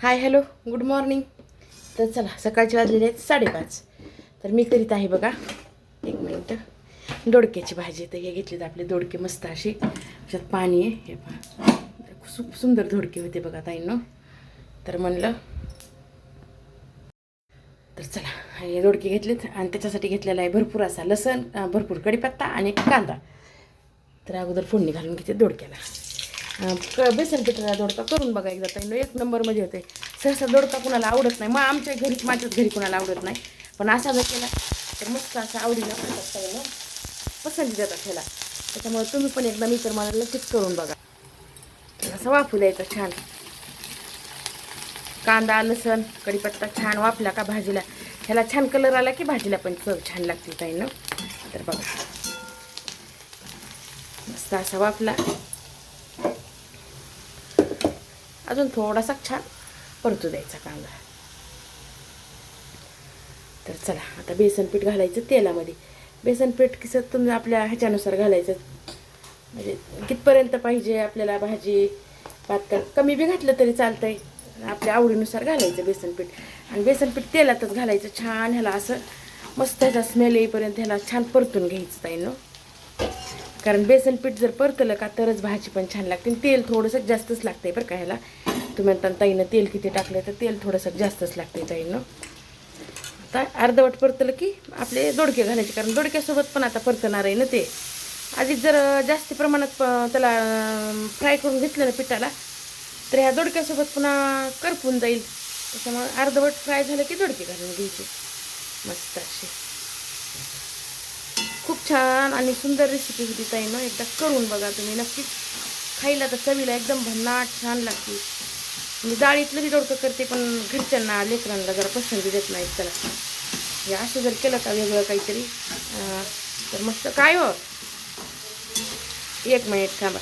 Hi hello good morning. तर चला सकाळचे वाजलेले आहेत 5:30. तर मी करीत आहे बघा, एक मिनटं, दोडक्याची भाजी. तर हे घेतलेत आपले दोडके मस्त अशी, त्याच्यात पाणी आहे. हे पहा खूप सुंदर दोडके होते बघा ताईंनो. तर म्हणलं तर चला हे दोडके घेतलेत आणि त्याच्यासाठी घेतलेला आहे भरपूर असा लसण, भरपूर कढीपत्ता आणि कांदा. तर अगोदर फोडणी घालून घेते दोडक्याला. बेसन पिठाचा दोडका करून बघा एकदा ताईंनो, एक नंबरमध्ये होते. सहसा दोडका कुणाला आवडत नाही, मग आमच्या घरी माझ्याच घरी कुणाला आवडत नाही, पण असा जर केला तर मस्त असा आवडीनं खातात ताईंनो, पसंती देतात ह्याला. त्याच्यामुळे तुम्ही पण एकदा मी तर मला नक्कीच करून बघा. असं वाफू द्यायचं छान. कांदा लसण कढीपत्ता छान वाफला का भाजीला, ह्याला छान कलर आला की भाजीला पण चव छान लागते ताईंनो. तर बघा मस्त असा वाफला. अजून थोडासा छान परतू द्यायचा कांदा. तर चला आता बेसन पीठ घालायचं तेलामध्ये. बेसन पीठ कसं तुम्ही आपल्या ह्याच्यानुसार घालायचं, म्हणजे कितपर्यंत पाहिजे आपल्याला भाजी. पातळ कमी बी घातलं तरी चालतंय, आपल्या आवडीनुसार घालायचं बेसन पीठ. आणि बेसन पीठ तेलातच घालायचं छान. ह्याला असं मस्त ह्याचा स्मेल येईपर्यंत ह्याला छान परतून घ्यायचं ताईंनो. कारण बेसन पीठ जर परतलं का तरच भाजी पण छान लागते. तेल थोडंसं जास्तच लागतंय बरं का ह्याला. तुम्ही म्हणता ताईनं तेल किती टाकलं, तर तेल थोडंसं जास्तच लागते ताईनं. आता अर्धवट परतलं की आपले दोडके घालायचे, कारण दोडक्यासोबत पण आता परतणार आहे ना ते. आधी जर जास्त प्रमाणात त्याला फ्राय करून घेतलं ना पिठाला, तर ह्या दोडक्यासोबत पुन्हा करपून जाईल. त्याच्यामुळे अर्धवट फ्राय झालं की दोडके घालून घ्यायचे मस्त असे. खूप छान आणि सुंदर रेसिपी होती ताईनं, एकदा करून बघा तुम्ही नक्कीच. खायला तर चवीला एकदम भन्नाट छान लागते. मी डाळीतलं बी दोडकं करते, पण घरच्यांना लेकरांना जरा पसंती देत नाहीत त्याला. हे असं जर केलं का वेगळं काहीतरी तर मस्त. काय हो, एक मिनिट थांबा.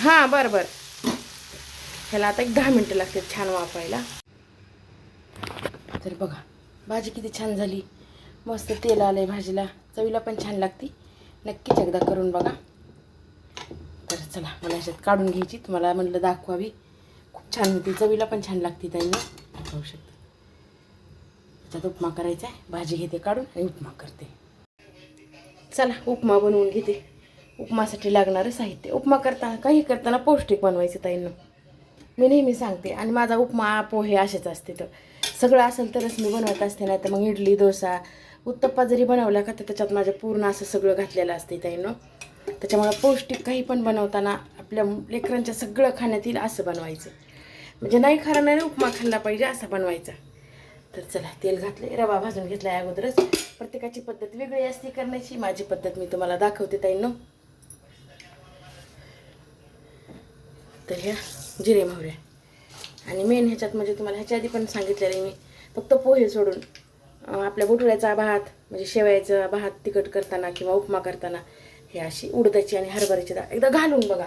हां बरं बरं. ह्याला आता एक 10 मिनटं लागते छान वाफायला. तर बघा भाजी किती छान झाली, मस्त तेल आलं आहे भाजीला, चवीला पण छान लागते. नक्कीच एकदा करून बघा. तर चला मला ह्याच्यात काढून घ्यायची, तुम्हाला म्हटलं दाखवावी. खूप छान होती, चवीला पण छान लागते ताईंनो, खाऊ शकता. त्याच्यात उपमा करायचा आहे, भाजी घेते काढून आणि उपमा करते. चला उपमा बनवून घेते. उपमासाठी लागणारं साहित्य, उपमा करताना काही करताना पौष्टिक बनवायचं ताईंनो, मी नेहमी सांगते. आणि माझा उपमा पोहे असेच असते, तर सगळं असेल तरच मी बनवत असते. नाही तर मग इडली डोसा उत्तप्पा जरी बनवला का तर त्याच्यात माझं पूर्ण असं सगळं घातलेलं असते ताईंनो. त्याच्यामुळे पौष्टिक काही पण बनवताना आपल्या लेकरांच्या सगळं खाण्यात येईल असं बनवायचं, म्हणजे नाही खाणारे उपमा खाल्ला पाहिजे असं बनवायचा. तर चला तेल घातले, रवा भाजून घेतला आहे अगोदरच. प्रत्येकाची पद्धत वेगळी असते करण्याची, माझी पद्धत मी तुम्हाला दाखवते ताईंनो. तर ह्या जिरे मोहऱ्या आणि मेन ह्याच्यात म्हणजे तुम्हाला ह्याच्या आधी पण सांगितलेलं मी, फक्त पोहे सोडून आपल्या भुटुळ्याचा भात म्हणजे शेवयाचा भात तिखट करताना किंवा उपमा करताना हे अशी उडदाची आणि हरभऱ्याची डाळ एकदा घालून बघा,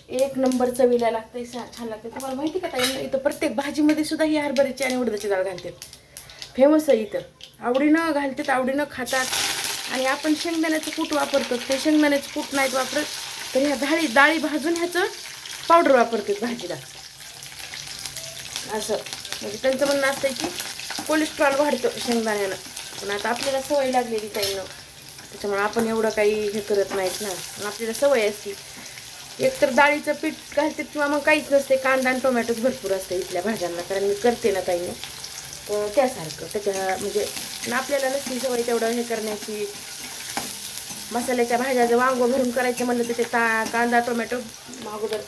एक नंबर चवीला लागते, छान लागते. तुम्हाला माहिती का ताई, इथं प्रत्येक भाजीमध्ये सुद्धा ही हरभऱ्याची आणि उडदाची डाळ घालतात. फेमस आहे इथं, आवडीनं घालतात, आवडीनं खातात. आणि आपण शेंगदाण्याचं कूट वापरतो, ते शेंगदाण्याचं कूट नाहीत वापरत, तर ह्या डाळी भाजून ह्याचं पावडर वापरतात भाजीला. असं म्हणजे त्यांचं म्हणणं असतं की कोलेस्ट्रॉल वाढतं शेंगदाण्यानं, पण आता आपल्याला सवय लागलेली ताईंनो, त्याच्यामुळे आपण एवढं काही हे करत नाहीत ना. पण आपल्याला सवय असते. एकतर डाळीचं पीठ घालते किंवा मग काहीच नसते, कांदा आणि टोमॅटोच भरपूर असते इथल्या भाज्यांना, कारण मी करते ना ताईंनो. त्यासारखं त्याच्या म्हणजे आपल्याला नसती सवय तेवढं हे करण्याची. मसाल्याच्या भाज्या जर वांगं भरून करायचं म्हणलं तर ते कांदा टोमॅटो अगोदर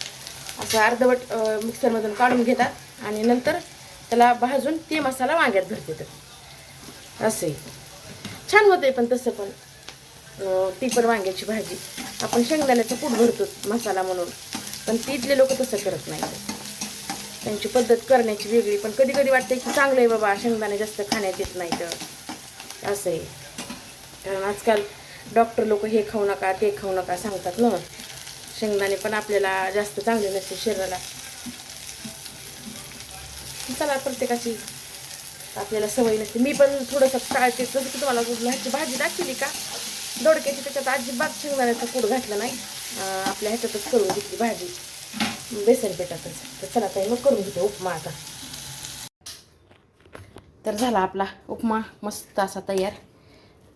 असं अर्धवट मिक्सरमधून काढून घेतात आणि नंतर त्याला भाजून ते मसाला वांग्यात भरते. तर असंही छान होते. पण तसं पण ती पण वांग्याची भाजी आपण शेंगदाण्याचं कूट भरतो मसाला म्हणून, पण तिथले लोक तसं करत नाही, त्यांची पद्धत करण्याची वेगळी. पण कधी कधी वाटतं की चांगलं आहे बाबा शेंगदाणे जास्त खाण्यात येत नाही, तर असं आहे. कारण आजकाल डॉक्टर लोक हे खाऊ नका ते खाऊ नका सांगतात ना. शेंगदाणे पण आपल्याला जास्त चांगले नसते शरीराला. चला प्रत्येकाची आपल्याला सवय नसते, मी पण थोडंसं टाळते. जसं की तुम्हाला ह्याची भाजी दाखवली का दोडक्याची, त्याच्यात अजिबात शेंगदाण्याचा कूट घातला नाही, आपल्या ह्याच्यातच करून घेतली भाजी. बेसन पिठातच. तर चला ताई मग करून घेते उपमा आता. तर झाला आपला उपमा मस्त असा तयार.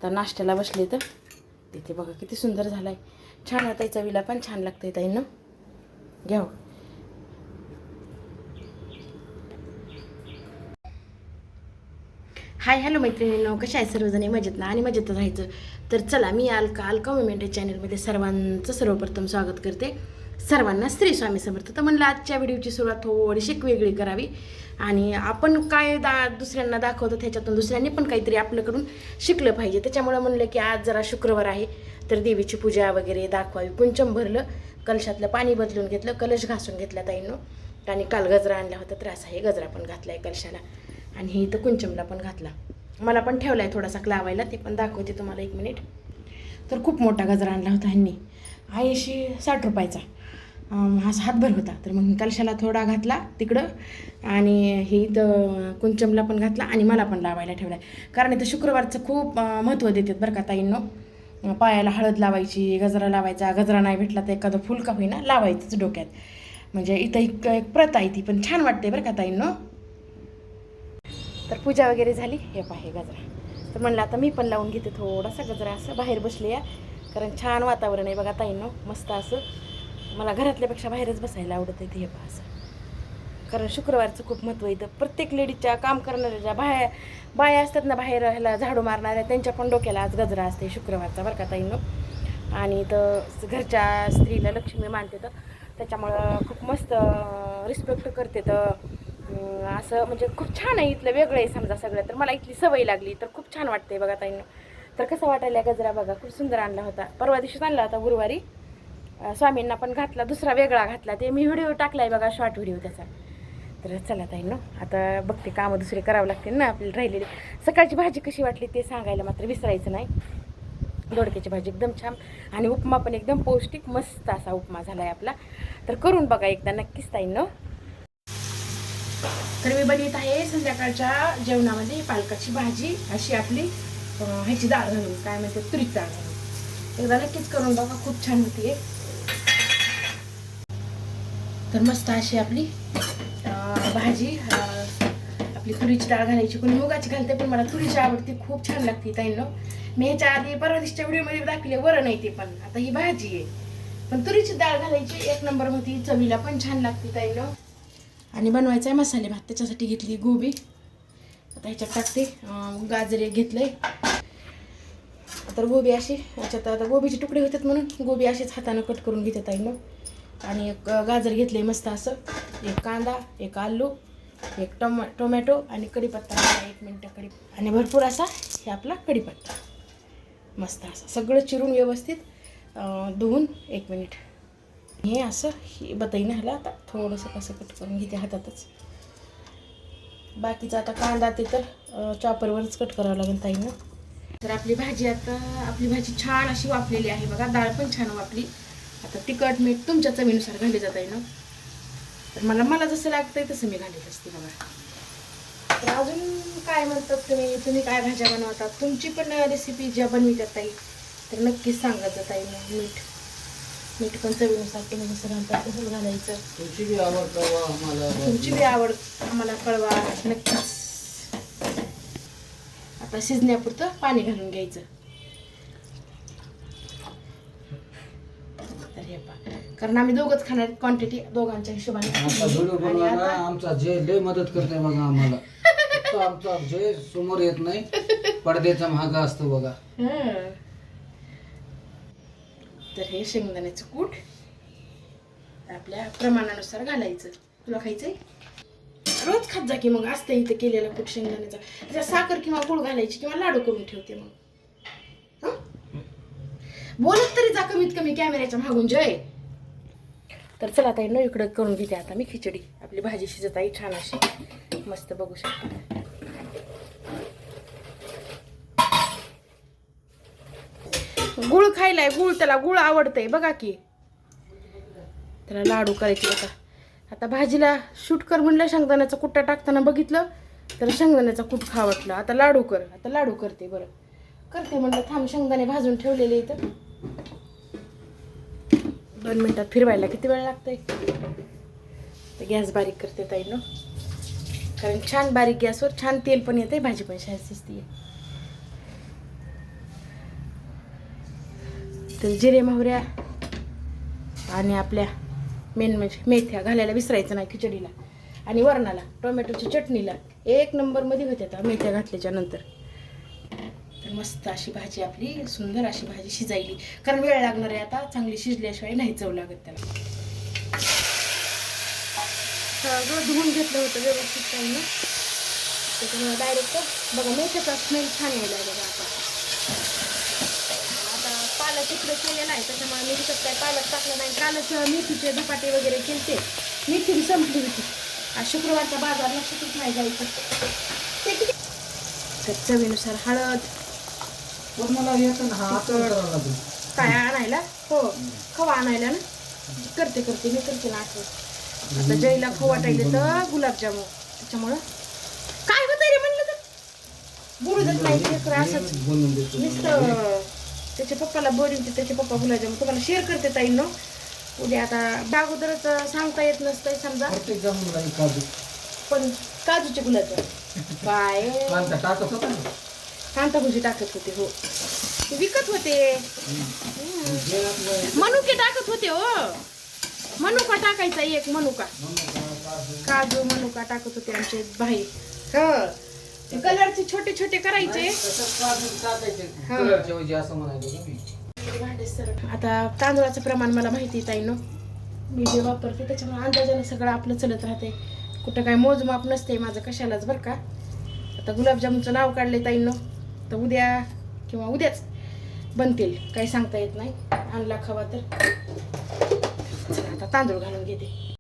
तर नाश्त्याला बसले तर तिथे बघा किती सुंदर झाला आहे. छान आहे ताई, चवीला पण छान लागते ताईंनो. घ्या. हाय हॅलो मैत्रिणींनो, कशा आहे सर्वजणी? मजेत ना? आणि मजेत राहायचं. तर चला, मी अलका मुमेंट चॅनलमध्ये सर्वांचं सर्वप्रथम स्वागत करते. सर्वांना श्री स्वामी समर्थ. तर म्हणलं आजच्या व्हिडिओची सुरुवात थोडीशी वेगळी करावी आणि आपण काय दुसऱ्यांना दाखवतो त्याच्यातून दुसऱ्यांनी पण काहीतरी आपल्याकडून शिकलं पाहिजे. त्याच्यामुळे म्हणलं की आज जरा शुक्रवार आहे तर देवीची पूजा वगैरे दाखवावी. कुंचम भरलं, कलशातलं पाणी बदलून घेतलं, कलश घासून घेतला ताईंनो. आणि काल गजरा आणला होता तर असा हे गजरा पण घातला आहे कलशाला आणि हे इथं कुंचमला पण घातला. मला पण ठेवला आहे थोडासा लावायला, ते पण दाखवते तुम्हाला 1 मिनिट. तर खूप मोठा गजरा आणला होता ह्यांनी, 80-60 रुपयाचा. हा हातभर होता. तर मग कलशाला थोडा घातला तिकडं आणि हे इथं कुंचमला पण घातला आणि मला पण लावायला ठेवला आहे. कारण इथं शुक्रवारचं खूप महत्त्व देतात बरं का ताईंनो. पायाला हळद लावायची, गजरा लावायचा, गजरा नाही भेटला तर एखादं फुल का होईना लावायचंच डोक्यात. म्हणजे इथं एक प्रथा आहे ती पण छान वाटते बरं का ताईंनो. तर पूजा वगैरे झाली. हे पाहे गजरा. तर म्हणलं आता मी पण लावून घेते थोडासा गजरा. असं बाहेर बसले या कारण छान वातावरण आहे बघा ताईंनो, मस्त असं. मला घरातल्यापेक्षा बाहेरच बसायला आवडत आहे. हे पहा असं, कारण शुक्रवारचं खूप महत्त्व आहे. इथं प्रत्येक लेडीजच्या काम करणाऱ्या बाया असतात ना बाहेर ह्याला झाडू मारणाऱ्या, त्यांच्या पण डोक्याला आज गजरा असते शुक्रवारचा बरं का ताईंनो. आणि इथं घरच्या स्त्रीला लक्ष्मी मानते तर त्याच्यामुळं खूप मस्त रिस्पेक्ट करते. तर असं म्हणजे खूप छान आहे. इथलं वेगळं आहे समजा सगळं. तर मला इथली सवय लागली तर खूप छान वाटते बघा ताईंनो. तर कसं वाटायला गजरा बघा, खूप सुंदर आणला होता. परवा दिवशीच आणला होता गुरुवारी. स्वामींना पण घातला, दुसरा वेगळा घातला. ते मी व्हिडिओ टाकला आहे बघा, शॉर्ट व्हिडिओ त्याचा. तर चला ताईंनो आता बघते, कामं दुसरे करावं लागतील ना आपल्याला राहिलेली. सकाळची भाजी कशी वाटली ते सांगायला मात्र विसरायचं नाही. दोडक्याची भाजी एकदम छान आणि उपमा पण एकदम पौष्टिक मस्त असा उपमा झाला आहे आपला. तर करून बघा एकदा नक्कीच ताईंनो. तर मी बनवत आहे संध्याकाळच्या जेवणामध्ये पालकाची भाजी, अशी आपली ह्याची डाळ घालून, काय म्हणते, तुरीची डाळ घालून. एकदा नक्कीच करून बघा, खूप छान होती. तर मस्त अशी आपली भाजी, आपली तुरीची डाळ घालायची. कोणी मुगाची घालते पण मला तुरीची आवडते, खूप छान लागते ताईंनो. मी ह्याच्या आधी परवा दिवशीच्या व्हिडिओमध्ये दाखवले वरण आहे ते, पण आता ही भाजी आहे. पण तुरीची डाळ घालायची, 1 नंबर होती, चवीला पण छान लागते ताईंनो. आणि बनवायचा आहे मसाले भात. त्याच्यासाठी घेतली गोबी, आता ह्याच्यात टाकते. गाजरे घेतलंय. तर गोबी अशी ह्याच्यात, आता गोबीचे तुकडे होतात म्हणून गोबी अशीच हातानं कट करून घेते ताईंनो. आणि एक गाजर घेतले मस्त असं, एक कांदा, एक आलू, एक टोमॅटो आणि कढीपत्ता. 1 मिनिट आणि भरपूर असा हे आपला कढीपत्ता मस्त असा सगळं चिरून व्यवस्थित धुवून 1 मिनिट. हे असं ही बताईनं ह्याला आता थोडंसं कसं कट करून घेते हातातच. बाकीचं आता कांदा ते तर चॉपरवरच कट करावं लागेल ताईंना. तर आपली भाजी छान अशी वाफलेली आहे बघा. डाळ पण छान वाफली. आता तिखट मीठ तुमच्या चवीनुसार घाले जात आहे ना. तर मला जसं लागतंय तसं मी घालत असते बघा. तर अजून काय म्हणतात तुम्ही काय भाज्या बनवतात, तुमची पण रेसिपी ज्या बनवितात ताई तर नक्कीच सांगत जात आहे. मीठ पण चवीनुसार तुम्ही जसं घालतात तसंच घालायचं. तुमची बी आवड आम्हाला कळवा नक्कीच. आता शिजण्यापुरतं पाणी घालून घ्यायचं. तर हे पहा, कारण आम्ही दोघंच खाणार, क्वांटिटी दोघांच्या हिशोबाने. आमचा जे लय मदत करते बघा आम्हाला. आमचा जे समोर येत नाही, पडद्याचा महाग असतो बघा. तर हे शेंगदाण्याचं कूट आपल्या प्रमाणानुसार घालायचं. तुला खायचंय रोज खात जा की मग. असतं इथं केलेलं कूट शेंगदाण्याचं. त्याच्यात साखर किंवा गुळ घालायची किंवा लाडू करून ठेवते मग. बोलत तरी जा कमीत कमी कॅमेऱ्याच्या मागून जय. तर चला ताई न इकडं करून घेते आता मी खिचडी. आपली भाजी शिजत आहे छान अशी मस्त, बघू शकता. गुळ खायलाय, त्याला गुळ आवडतंय बघा की. त्याला लाडू करायचे आता भाजीला शूट कर म्हणलं, शेंगदाण्याचा कुट्टा टाकताना बघितलं तर शेंगदाण्याचा कूट खा वाटलं. आता लाडू करते. बरं करते म्हणलं, थांब. शेंगदाणे भाजून ठेवलेले इथं. 2 मिनिटात फिरवायला किती वेळ लागतंय. तर गॅस बारीक करते ताईनं, कारण छान बारीक गॅसवर छान तेल पण येते, भाजी पण छान शिजते. तर जिरे मोहऱ्या आणि आपल्या मेन म्हणजे मेथ्या घालायला विसरायचं नाही खिचडीला. आणि वरणाला टोमॅटोची चटणीला एक नंबरमध्ये होत्या त्या मेथ्या घातल्याच्या नंतर. तर मस्त अशी भाजी आपली, सुंदर अशी भाजी शिजायली, कारण वेळ लागणार आहे आता, चांगली शिजल्याशिवाय नाही चव लागत त्याला. सगळं धुवून घेतलं होतं व्यवस्थित काही ना, त्याच्यामुळे डायरेक्ट बघा मेथ्याचा स्मेल छान यायला आहे बघा. आता पालक इकडे केलेला आहे, त्याच्यामुळे मी तिथं काय पालक टाकलं नाही. कालच मेथीचे धपाटे वगैरे केलते, मेथी संपली होती. आज शुक्रवारचा बाजार लक्षातच नाही जायचं. तर चवीनुसार हळद, मला येतं ना, हा आता करावं लागेल. काय आणायला, हो खवा आणायला ना, करते मी करते ना आठवण. आता जयला खाऊ वाटायले तर गुलाबजामुन, त्याच्यामुळं काय होतं रे म्हणलं तर बोलू देत नाही ते असंच बनवून देतो. नुसतं. त्याच्या पप्पाला बोलून त्याचे पप्पा गुलाबजामुन तुम्हाला शेअर करते ताईंनो उद्या. आता अगोदरच सांगता येत नसतंय समजा, प्रत्येक जमून राहील काजू. पण काजूचे गुलाबजामुन काय कांदा टाकत होता ना, कांदा भुजी टाकत होते, हो ते विकत होते. जे आपलं मनुके टाकत होते, हो मनुका टाकायचा एक मनुका, काजू मनुका टाकत होते आमचे भाई. ह ते कलरचे छोटे छोटे करायचे. तसंच काजू टाकायचे कलरच्या ऐवजी, असं म्हणायचं ना मी. आता तांदूळाचं प्रमाण मला माहिती आहे ताईनो, मी जे वापरते त्याच्यामुळे अंदाजाने सगळं आपलं चलत राहते, कुठं काय मोजमाप नसते माझं कशालाच बरं का. आता गुलाबजामुनचं नाव काढले ताईनो, तर उद्या किंवा उद्याच बनतील, काही सांगता येत नाही. आणला खवा तर. चला आता तांदूळ घालून घेते.